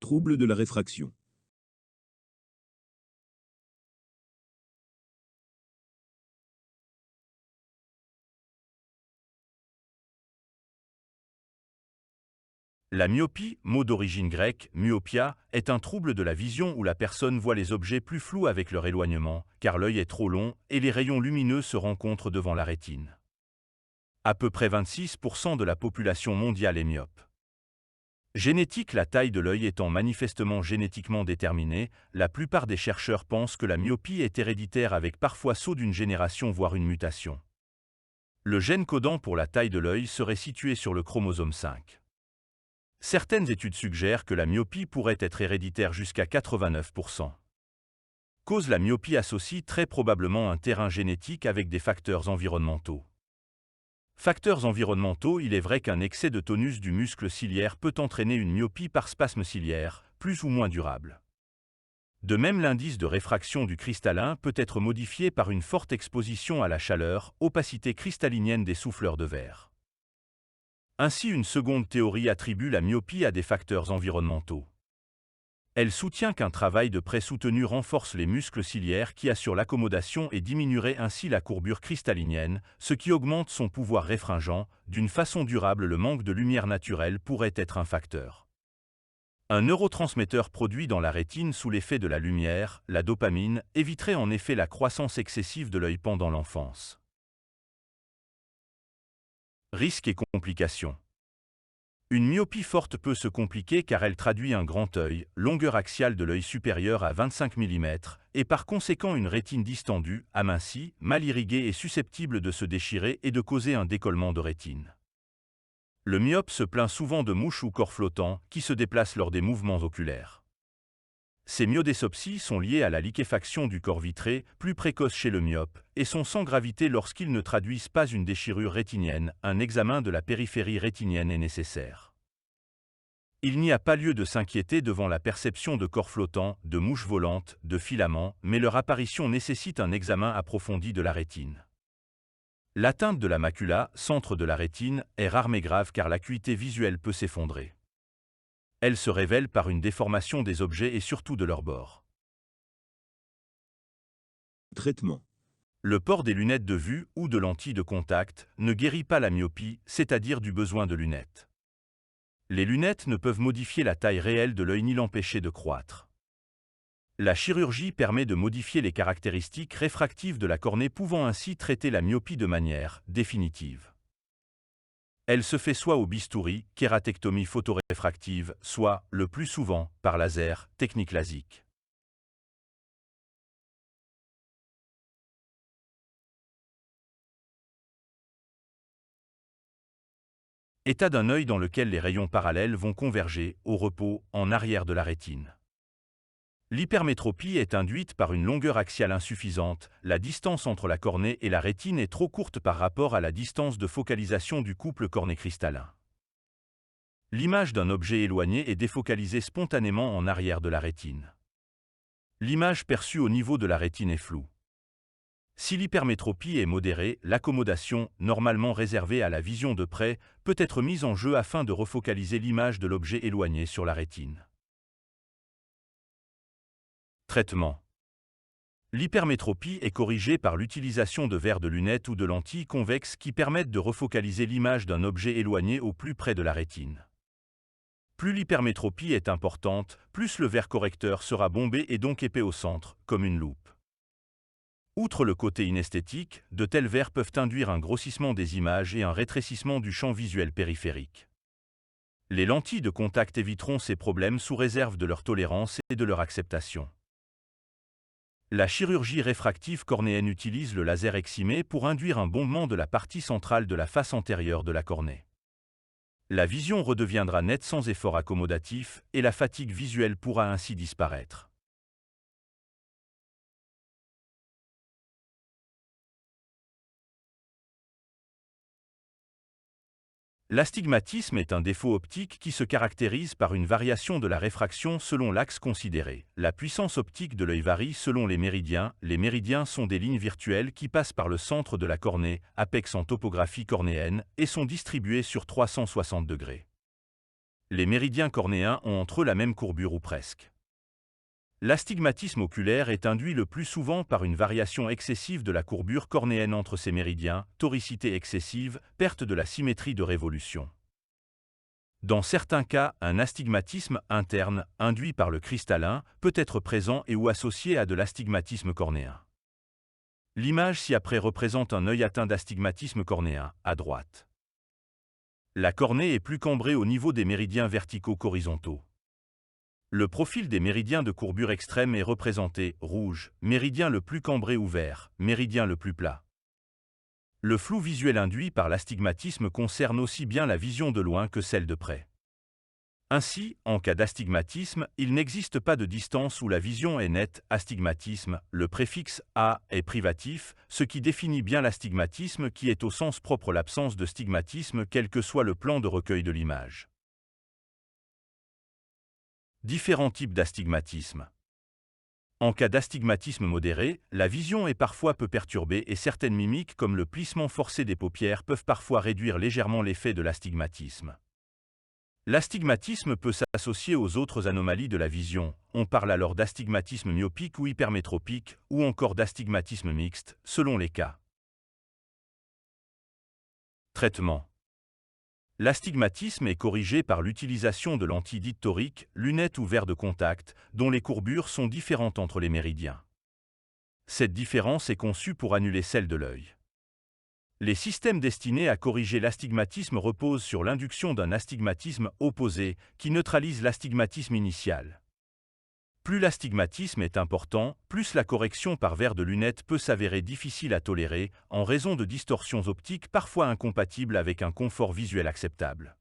Trouble de la réfraction. La myopie, mot d'origine grecque, myopia, est un trouble de la vision où la personne voit les objets plus flous avec leur éloignement, car l'œil est trop long et les rayons lumineux se rencontrent devant la rétine. À peu près 26% de la population mondiale est myope. Génétique, la taille de l'œil étant manifestement génétiquement déterminée, la plupart des chercheurs pensent que la myopie est héréditaire avec parfois saut d'une génération voire une mutation. Le gène codant pour la taille de l'œil serait situé sur le chromosome 5. Certaines études suggèrent que la myopie pourrait être héréditaire jusqu'à 89%. Cause, la myopie associe très probablement un terrain génétique avec des facteurs environnementaux. Facteurs environnementaux, il est vrai qu'un excès de tonus du muscle ciliaire peut entraîner une myopie par spasme ciliaire, plus ou moins durable. De même, l'indice de réfraction du cristallin peut être modifié par une forte exposition à la chaleur, opacité cristallinienne des souffleurs de verre. Ainsi, une seconde théorie attribue la myopie à des facteurs environnementaux. Elle soutient qu'un travail de près soutenu renforce les muscles ciliaires qui assurent l'accommodation et diminuerait ainsi la courbure cristallinienne, ce qui augmente son pouvoir réfringent. D'une façon durable, le manque de lumière naturelle pourrait être un facteur. Un neurotransmetteur produit dans la rétine sous l'effet de la lumière, la dopamine, éviterait en effet la croissance excessive de l'œil pendant l'enfance. Risques et complications. Une myopie forte peut se compliquer car elle traduit un grand œil, longueur axiale de l'œil supérieure à 25 mm, et par conséquent une rétine distendue, amincie, mal irriguée et susceptible de se déchirer et de causer un décollement de rétine. Le myope se plaint souvent de mouches ou corps flottants qui se déplacent lors des mouvements oculaires. Ces myodésopsies sont liées à la liquéfaction du corps vitré, plus précoce chez le myope, et sont sans gravité lorsqu'ils ne traduisent pas une déchirure rétinienne. Un examen de la périphérie rétinienne est nécessaire. Il n'y a pas lieu de s'inquiéter devant la perception de corps flottants, de mouches volantes, de filaments, mais leur apparition nécessite un examen approfondi de la rétine. L'atteinte de la macula, centre de la rétine, est rare mais grave car l'acuité visuelle peut s'effondrer. Elle se révèle par une déformation des objets et surtout de leurs bords. Traitement. Le port des lunettes de vue ou de lentilles de contact ne guérit pas la myopie, c'est-à-dire du besoin de lunettes. Les lunettes ne peuvent modifier la taille réelle de l'œil ni l'empêcher de croître. La chirurgie permet de modifier les caractéristiques réfractives de la cornée, pouvant ainsi traiter la myopie de manière définitive. Elle se fait soit au bistouri, kératectomie photoréfractive, soit, le plus souvent, par laser, technique LASIK. État d'un œil dans lequel les rayons parallèles vont converger, au repos, en arrière de la rétine. L'hypermétropie est induite par une longueur axiale insuffisante, la distance entre la cornée et la rétine est trop courte par rapport à la distance de focalisation du couple cornée-cristallin. L'image d'un objet éloigné est défocalisée spontanément en arrière de la rétine. L'image perçue au niveau de la rétine est floue. Si l'hypermétropie est modérée, l'accommodation, normalement réservée à la vision de près, peut être mise en jeu afin de refocaliser l'image de l'objet éloigné sur la rétine. Traitement. L'hypermétropie est corrigée par l'utilisation de verres de lunettes ou de lentilles convexes qui permettent de refocaliser l'image d'un objet éloigné au plus près de la rétine. Plus l'hypermétropie est importante, plus le verre correcteur sera bombé et donc épais au centre, comme une loupe. Outre le côté inesthétique, de tels verres peuvent induire un grossissement des images et un rétrécissement du champ visuel périphérique. Les lentilles de contact éviteront ces problèmes sous réserve de leur tolérance et de leur acceptation. La chirurgie réfractive cornéenne utilise le laser eximé pour induire un bombement de la partie centrale de la face antérieure de la cornée. La vision redeviendra nette sans effort accommodatif et la fatigue visuelle pourra ainsi disparaître. L'astigmatisme est un défaut optique qui se caractérise par une variation de la réfraction selon l'axe considéré. La puissance optique de l'œil varie selon les méridiens. Les méridiens sont des lignes virtuelles qui passent par le centre de la cornée, apex en topographie cornéenne, et sont distribuées sur 360 degrés. Les méridiens cornéens ont entre eux la même courbure ou presque. L'astigmatisme oculaire est induit le plus souvent par une variation excessive de la courbure cornéenne entre ces méridiens, toricité excessive, perte de la symétrie de révolution. Dans certains cas, un astigmatisme interne, induit par le cristallin, peut être présent et ou associé à de l'astigmatisme cornéen. L'image ci-après représente un œil atteint d'astigmatisme cornéen, à droite. La cornée est plus cambrée au niveau des méridiens verticaux qu'horizontaux. Le profil des méridiens de courbure extrême est représenté rouge, méridien le plus cambré ou vert, méridien le plus plat. Le flou visuel induit par l'astigmatisme concerne aussi bien la vision de loin que celle de près. Ainsi, en cas d'astigmatisme, il n'existe pas de distance où la vision est nette. Astigmatisme, le préfixe « a » est privatif, ce qui définit bien l'astigmatisme qui est au sens propre l'absence de stigmatisme quel que soit le plan de recueil de l'image. Différents types d'astigmatisme. En cas d'astigmatisme modéré, la vision est parfois peu perturbée et certaines mimiques comme le plissement forcé des paupières peuvent parfois réduire légèrement l'effet de l'astigmatisme. L'astigmatisme peut s'associer aux autres anomalies de la vision, on parle alors d'astigmatisme myopique ou hypermétropique, ou encore d'astigmatisme mixte, selon les cas. Traitement. L'astigmatisme est corrigé par l'utilisation de lentilles dites toriques, lunettes ou verres de contact, dont les courbures sont différentes entre les méridiens. Cette différence est conçue pour annuler celle de l'œil. Les systèmes destinés à corriger l'astigmatisme reposent sur l'induction d'un astigmatisme opposé qui neutralise l'astigmatisme initial. Plus l'astigmatisme est important, plus la correction par verre de lunettes peut s'avérer difficile à tolérer en raison de distorsions optiques parfois incompatibles avec un confort visuel acceptable.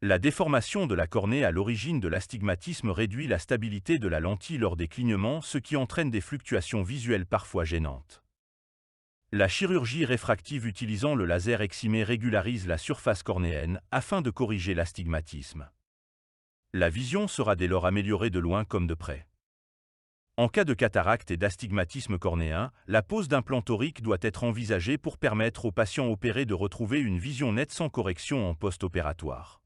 La déformation de la cornée à l'origine de l'astigmatisme réduit la stabilité de la lentille lors des clignements, ce qui entraîne des fluctuations visuelles parfois gênantes. La chirurgie réfractive utilisant le laser eximé régularise la surface cornéenne afin de corriger l'astigmatisme. La vision sera dès lors améliorée de loin comme de près. En cas de cataracte et d'astigmatisme cornéen, la pose d'implants toriques doit être envisagée pour permettre aux patients opérés de retrouver une vision nette sans correction en post-opératoire.